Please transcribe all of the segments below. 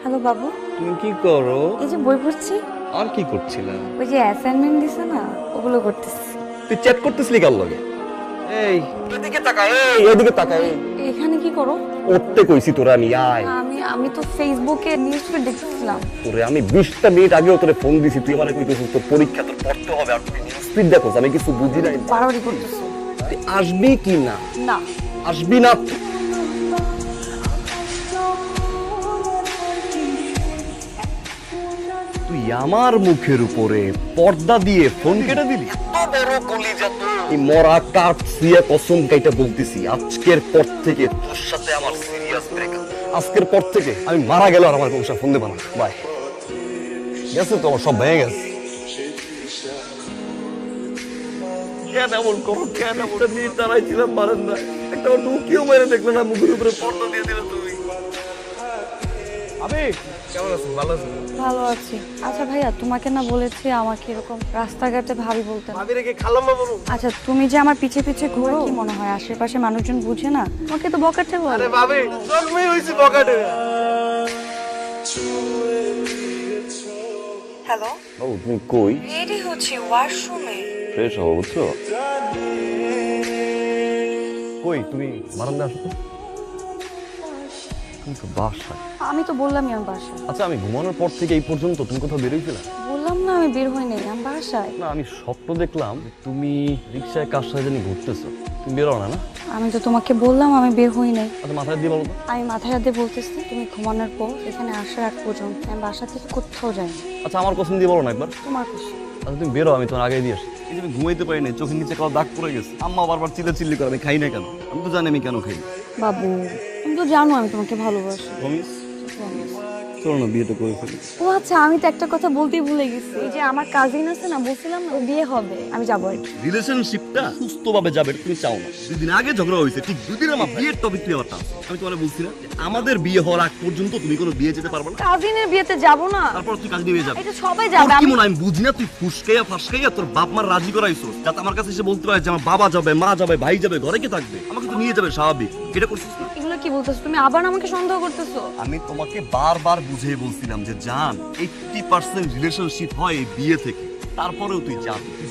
Hello বাবু, তুমি কি করো? এই যে বই পড়ছি। আর কি করছিলা? ওই যে অ্যাসাইনমেন্ট দিছে না, ওগুলো করতেছি। তুই চ্যাট করতেছিলি কার লগে? এই এদিকে তাকা, এদিকে তাকা। এখানে কি করো? উঠতে কইছি তোরা, আমি আয়। আমি আমি তো ফেসবুকে নিউজ ফিড দেখতেছিলাম। তোরে আমি 20টা মিনিট আগেও তোরে ফোন দিছি, তুই আমারে কইতেছিস তোর পরীক্ষা, তোর পড়তে হবে, আর তুই স্পিড দেখোস, আমি কিছু বুঝি নাই। বাড়াবাড়ি করতেছো। তুই আসবি কি না? না, আসবি না? তুই আমার মুখের উপরে পর্দা দিয়ে ফোন কেটে দিলি। এত বড় কলিজা তুই। মরা কাঠ দিয়ে কসম কাইটা বলতেছি, আজকের পর থেকে তোর সাথে আমার সিরিয়াস ব্রেকআপ। আজকের পর থেকে আমি মারা গেল আর আমার কোনো ফোন দেব না। বাই। গেছে তো, আমার সব ভেঙে গেছে। কেন এমন করো? কেন এমন নিয়ে দাঁড়াইছিলাম বারান্দায়, একটা ঢুকিও মেরে দেখলে না, মুখের উপরে পর্দা দিয়ে দিলে তুমি। আবেগ কেমন আছো? ভালো আছো? ভালো আছি। আচ্ছা ভাইয়া, তোমাকে না বলেছি আমাকে এরকম রাস্তাঘাটে ভাবি বলতে না। ভাবি রেখে খালাম্মা বলুন। আচ্ছা, তুমি যে আমার পিছে পিছে ঘুরো, কি মনে হয় আশেপাশে মানুষজন বুঝে না? তোমাকে তো বকাটে বলে। আরে ভাবি, জন্মই হইছে বকাটে। হ্যালো, ও তুমি কই? রেডি হচ্ছি ওয়াশরুমে। ফ্রেশ হও, বুঝছো? কই তুমি? বারান্দা আসো তো। তুমি তো বাসায়। আমি তো বললামই আমি বাসায়। আচ্ছা, আমি ঘুমানোর পর থেকে এই পর্যন্ত তুমি কোথাও বেরোইছিলে? বললাম না আমি বের হই নাই, আমি বাসায়। না, আমি স্বপ্ন দেখলাম যে তুমি রিক্সায় কার সাথে জানি ঘুরতেছো। তুমি বেরো না? না, আমি তো তোমাকে বললাম আমি বের হই নাই। আচ্ছা মাথায় দিয়ে বলো তো। আমি মাথায় হাতে বলতেছি, তুমি ঘুমানোর পর এখানে আসার আগ পর্যন্ত আমি বাসা থেকে কোথাও যাইনি। আচ্ছা আমার কসম দিয়ে বলো না একবার। তোমার খুশি। আচ্ছা তুমি বেরো, আমি তোমার আগে দিয়ে আসি। এই যে আমি ঘুমাইতে পারি না, চোখের নিচে কালো দাগ পড়ে গেছে। আম্মা বারবার চিল্লাচিল্লি করে, আমি খাই না কেন? আমি তো জানি আমি কেন খাই না। বাবু, তুমি তো জানো আমি তোমাকে ভালোবাসি। প্রমিস? চলো না, বিয়েটা করে ফেলি। ও আচ্ছা, আমি তো একটা কথা বলতেই ভুলে গেছি। এই যে আমার কাজিন আছে না, বলছিলাম না ওর বিয়ে হবে, আমি যাবো আর কি। রিলেশনশিপটা সুস্থভাবে যাবে তুমি চাও না। 2 দিন আগে ঝগড়া হয়েছে, ঠিক 2 দিন আমার বিয়ের টপিক নিয়ে আবার টানছো। আমি তোমার বলছি না যে আমাদের বিয়ে হওয়ার আগ পর্যন্ত তুমি কোনো বিয়ে যেতে পারবে না। কাজিনের বিয়েতে যাবো না? তারপর তুই কাজ নিয়ে যাবে। এটা সবাই তোর যাবে। কি মনে হয় আমি বুঝি না? তুই ফুসকাইয়া ফাসকাইয়া তোর বাপ মার রাজি করাইছো, যাতে আমার কাছে এসে বলতে পারে যে আমার বাবা যাবে, মা যাবে, ভাই যাবে, ঘরে কে থাকবে? আমাকে তো নিয়ে যাবে, স্বাভাবিক। এটা করছিস না? এগুলো কি বলতেছো তুমি? আবার আমাকে সন্দেহ করতেছো? আমি তোমাকে বারবার বুঝিয়ে বলছিলাম যে জান, 80% রিলেশনশিপ হয় এই বিয়ে থেকে। তারপরেও তুই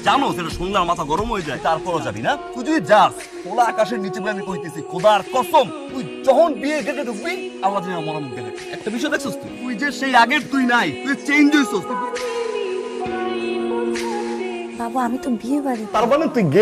জানো সেটা শুনলে আমার মাথা গরম হয়ে যায়। তারপরও যাবি না? তুই যদি যাস, খোলা আকাশের নিচে বলে আমি কইতেছি, খোদার কসম, তুই যখন বিয়ে গেটে ঢুকবি, আল্লাহ যেন আমার মুখ দেখে। একটা বিষয় দেখছিস, তুই যে সেই আগের তুই নাই, তুই চেঞ্জ হইছিস। বাবু, আমি তো বিয়ে বাড়ি। তার মানে তুই